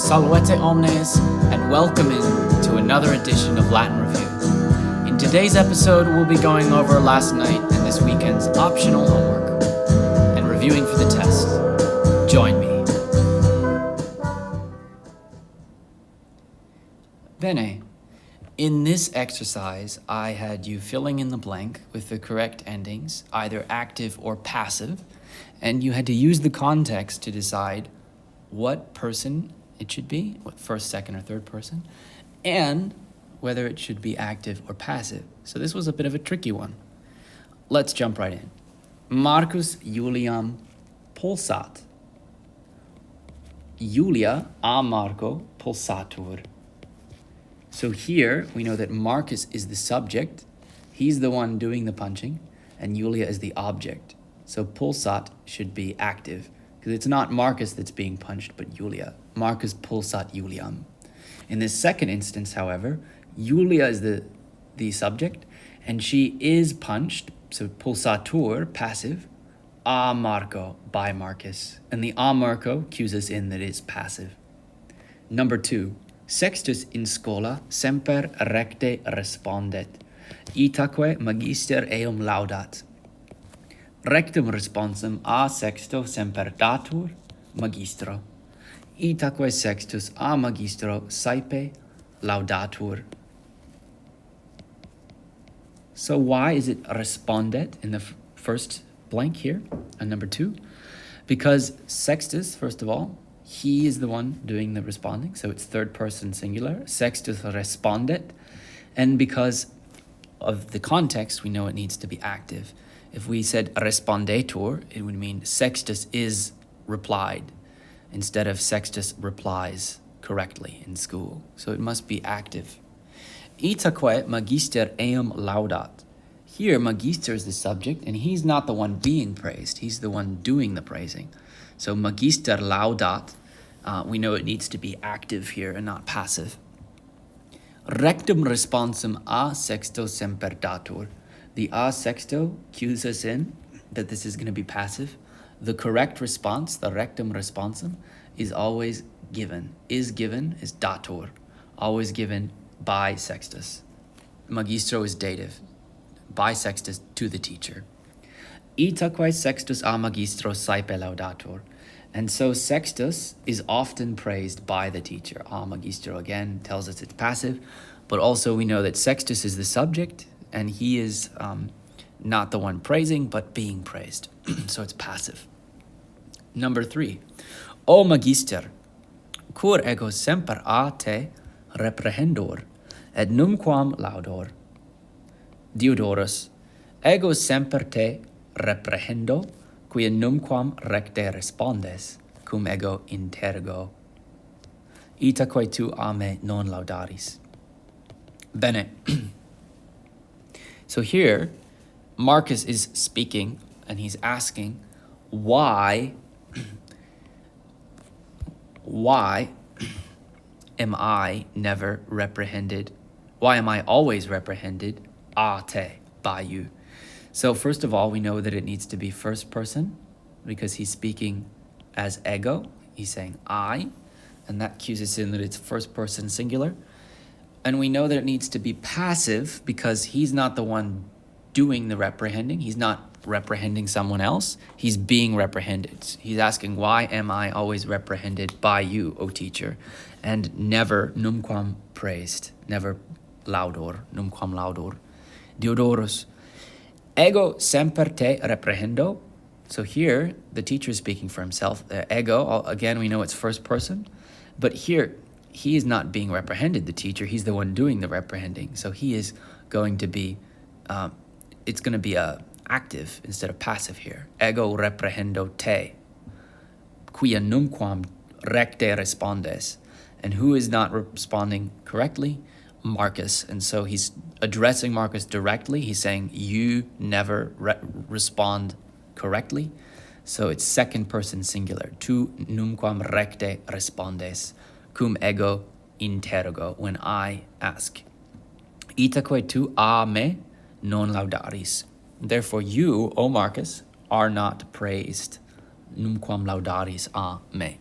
Salvete omnes, and welcome to another edition of Latin Review. In today's episode, we'll be going over last night and this weekend's optional homework and reviewing for the test. Join me. Bene. In this exercise, I had you filling in the blank with the correct endings, either active or passive, and you had to use the context to decide what person it should be, what first, second, or third person, and whether it should be active or passive. So this was a bit of a tricky one. Let's jump right in. Marcus Juliam pulsat. Julia a Marco pulsatur. So here we know that Marcus is the subject, he's the one doing the punching, and Julia is the object. So pulsat should be active, because it's not Marcus that's being punched, but Julia. Marcus pulsat Juliam. In this second instance, however, Julia is the subject, and she is punched, so pulsatur, passive, a Marco, by Marcus. And the a Marco cues us in that it's passive. Number 2, Sextus in schola semper recte respondet, itaque magister eum laudat. Rectum responsum a sexto semper datur magistro, itaque sextus a magistro saepe laudatur. So why is it respondet in the first blank here, and number 2? Because Sextus, first of all, he is the one doing the responding, so it's third person singular, sextus respondet, and because of the context, we know it needs to be active. If we said respondetur, it would mean sextus is replied, instead of sextus replies correctly in school. So it must be active. Itaque magister eum laudat. Here, magister is the subject, and he's not the one being praised, he's the one doing the praising. So magister laudat, we know it needs to be active here and not passive. Rectum responsum a sexto semper datur. The a sexto cues us in that this is going to be passive. The correct response, the rectum responsum, is always given. Is datur, always given by Sextus. Magistro is dative, by Sextus to the teacher. Itaque sextus a magistro saepe laudatur. And so Sextus is often praised by the teacher. A magistro, again, tells us it's passive, but also we know that Sextus is the subject, and he is not the one praising, but being praised. So it's passive. Number 3, O magister, cur ego semper a te reprehendor, et numquam laudor. Diodorus, ego semper te reprehendo, quia numquam recte respondes, cum ego interrogo. Itaque tu a me non laudaris. Bene. So here, Marcus is speaking, and he's asking, why am I never reprehended? Why am I always reprehended a te, by you? So first of all, we know that it needs to be first person, because he's speaking as ego. He's saying I, and that cues us in that it's first person singular. And we know that it needs to be passive, because he's not the one doing the reprehending. He's not reprehending someone else. He's being reprehended. He's asking, why am I always reprehended by you, O teacher, and never numquam praised, never laudor, numquam laudor. Diodorus, ego semper te reprehendo. So here, the teacher is speaking for himself. Ego, again, we know it's first person, but here, he is not being reprehended, the teacher. He's the one doing the reprehending. So he is going to be, it's going to be active instead of passive here. Ego reprehendo te, quia numquam recte respondes. And who is not responding correctly? Marcus. And so he's addressing Marcus directly. He's saying, you never respond correctly. So it's second person singular. Tu numquam recte respondes, cum ego interrogo, when I ask. Itaque tu a me non laudaris. Therefore you, O Marcus, are not praised. Numquam laudaris a me.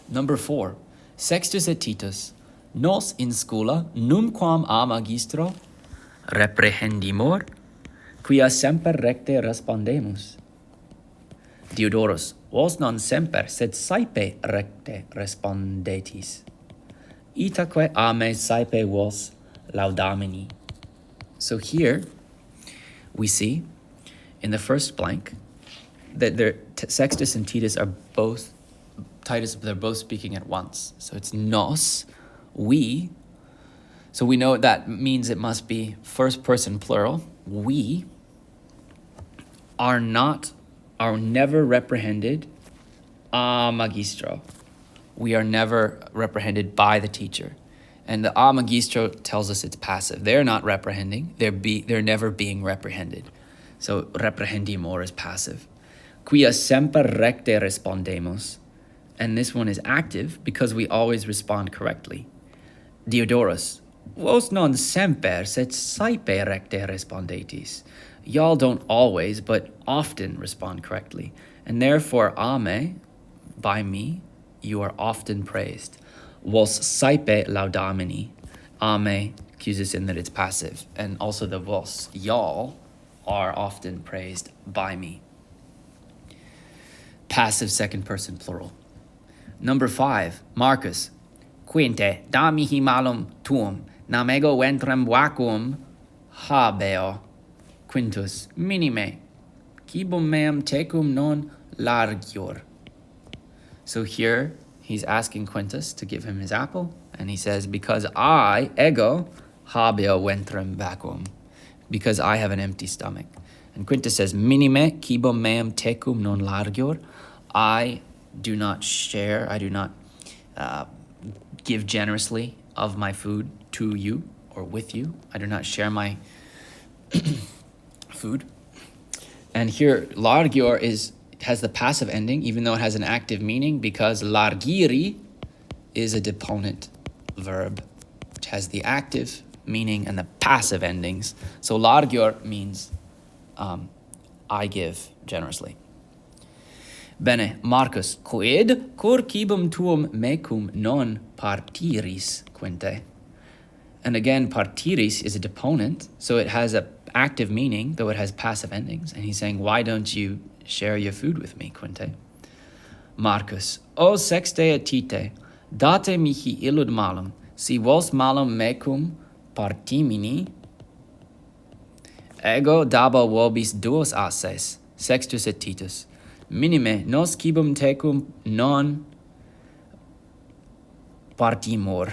Number 4. Sextus et Titus. Nos in schoola numquam a magistro reprehendimur, quia semper recte respondemus. Diodorus, vos non semper, sed saepe recte respondetis. Itaque a me saepe vos laudamini. So here we see in the first blank that Sextus and Titus are both they're both speaking at once. So it's nos, we. So we know that means it must be first person plural. We are never reprehended a magistro. We are never reprehended by the teacher. And the a magistro tells us it's passive. They're not reprehending. They're never being reprehended. So reprehendimur is passive. Quia semper recte respondemus. And this one is active because we always respond correctly. Diodorus, vos non semper, sed saepe recte respondetis. Y'all don't always, but often respond correctly. And therefore, ame, by me, you are often praised. Vos saepe laudamini. Ame cues us in that it's passive. And also the vos, y'all, are often praised by me. Passive second person plural. Number 5, Marcus. Quinte, da mihi malum tuum, nam ego ventrem vacuum habeo. Quintus, minime, quibum meam tecum non largior. So here, he's asking Quintus to give him his apple, and he says, because I, ego, habeo ventrem vacuum, because I have an empty stomach. And Quintus says, minime, quibum meam tecum non largior. I do not share, I do not give generously of my food to you or with you. I do not share my food. And here, largior has the passive ending, even though it has an active meaning, because largiri is a deponent verb, which has the active meaning and the passive endings. So largior means I give generously. Bene, Marcus, quid cur cibum tuum mecum non partiris, Quinte. And again, partiris is a deponent, so it has an active meaning, though it has passive endings. And he's saying, why don't you share your food with me, Quinte? Marcus, o sexte et tite, date mihi illud malum, si vos malum mecum partimini, ego dabo vobis duos asses, Sextus et Titus. Minime nos cibum tecum non partimur,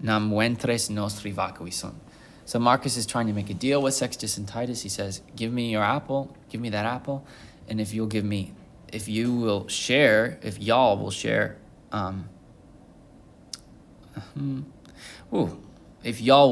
nam ventres nostri vacui sunt. So Marcus is trying to make a deal with Sextus and Titus. He says, give me your apple, give me that apple, and if y'all will share if y'all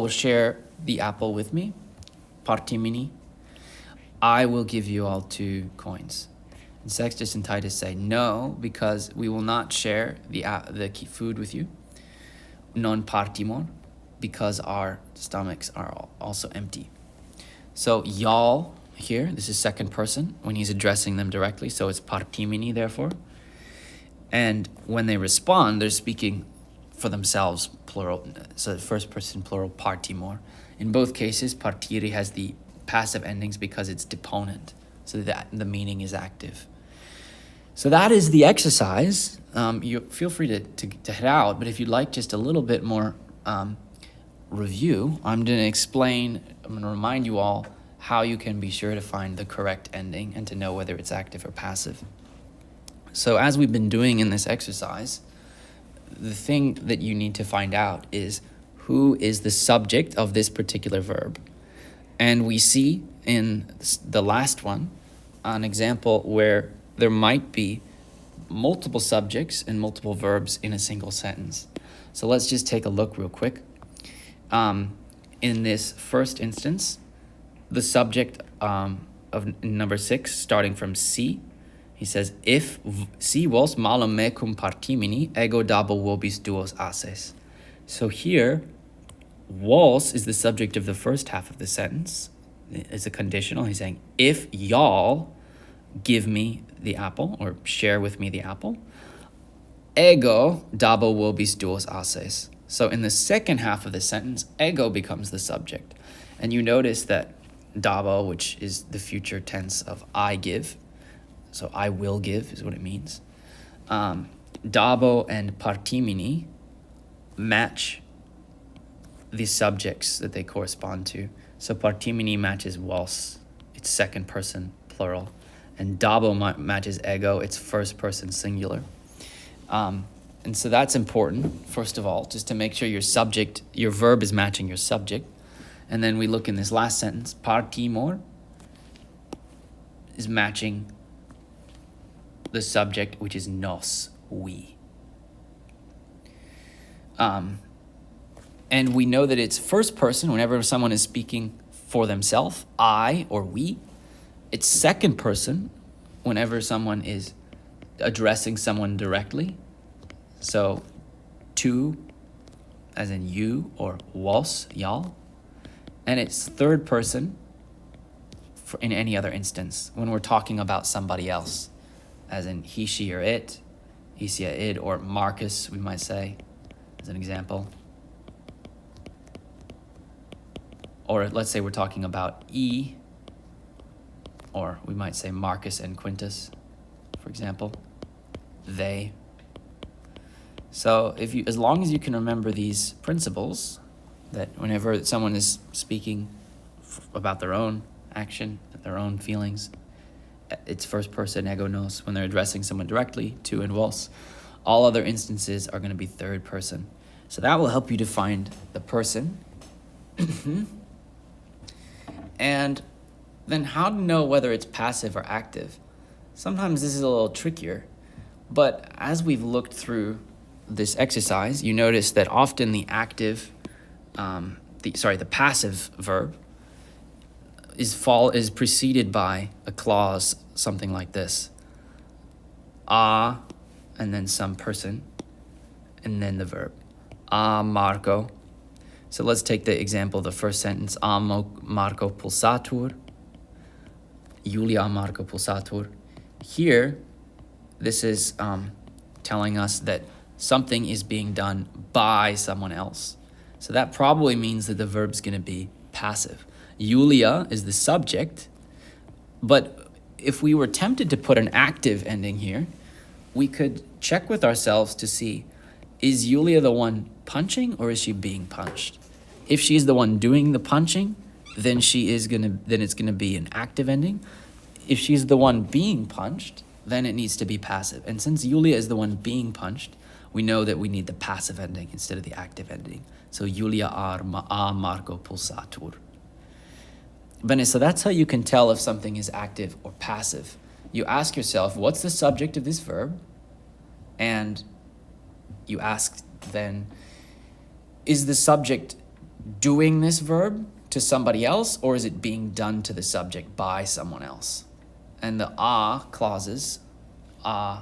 will share the apple with me, partimini, I will give you all 2 coins. And Sextus and Titus say, no, because we will not share the food with you, non partimur, because our stomachs are also empty. So y'all here, this is second person when he's addressing them directly, so it's partimini therefore. And when they respond, they're speaking for themselves, plural, so first person plural, partimur. In both cases, partiri has the passive endings because it's deponent, so that the meaning is active. So that is the exercise. You feel free to head out, but if you'd like just a little bit more review, I'm going to remind you all how you can be sure to find the correct ending and to know whether it's active or passive. So as we've been doing in this exercise, the thing that you need to find out is who is the subject of this particular verb. And we see in the last one an example where there might be multiple subjects and multiple verbs in a single sentence. So let's just take a look real quick. In this first instance, the subject of number 6, starting from C, he says, if si vos malum mecum partimini, ego dabo vobis duos asses. So here, vos is the subject of the first half of the sentence. It's a conditional. He's saying, if y'all give me the apple or share with me the apple, ego dabo vobis duos ases. So in the second half of the sentence, ego becomes the subject. And you notice that dabo, which is the future tense of I give, so I will give is what it means. Dabo and partimini match the subjects that they correspond to. So partimini matches vos, it's second person plural, and dabo matches ego, it's first person singular. And so that's important, first of all, just to make sure your verb is matching your subject. And then we look in this last sentence, partimor is matching the subject, which is nos, we. And we know that it's first person whenever someone is speaking for themselves, I or we. It's second person whenever someone is addressing someone directly. So, tu, as in you, or vos, y'all. And it's third person in any other instance when we're talking about somebody else, as in he, she, or it, he, she, id, or Marcus, we might say, as an example. Or let's say we're talking about E, or we might say Marcus and Quintus, for example, they. So as long as you can remember these principles, that whenever someone is speaking about their own action, their own feelings, it's first person ego nos. When they're addressing someone directly, tu and vos. All other instances are going to be third person. So that will help you to find the person. And then how to know whether it's passive or active? Sometimes this is a little trickier, but as we've looked through this exercise, you notice that often the passive verb is preceded by a clause, something like this. A, and then some person, and then the verb. A Marco. So let's take the example of the first sentence. A Marco pulsatur. Julia Marco pulsatur. Here, this is telling us that something is being done by someone else. So that probably means that the verb's going to be passive. Julia is the subject, but if we were tempted to put an active ending here, we could check with ourselves to see, is Julia the one punching or is she being punched? If she's the one doing the punching, then it's gonna be an active ending. If she's the one being punched, then it needs to be passive. And since Julia is the one being punched, we know that we need the passive ending instead of the active ending. So Julia a Marco pulsatur. Bene, so that's how you can tell if something is active or passive. You ask yourself, what's the subject of this verb? And you ask then, is the subject doing this verb to somebody else, or is it being done to the subject by someone else? And the clauses,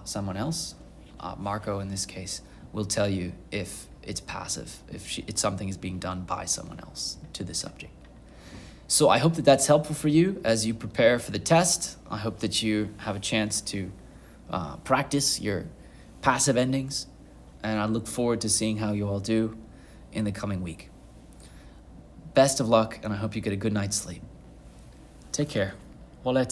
someone else, Marco in this case, will tell you if it's passive, if something is being done by someone else to the subject. So I hope that that's helpful for you as you prepare for the test. I hope that you have a chance to practice your passive endings, and I look forward to seeing how you all do in the coming week. Best of luck, and I hope you get a good night's sleep. Take care. Volete.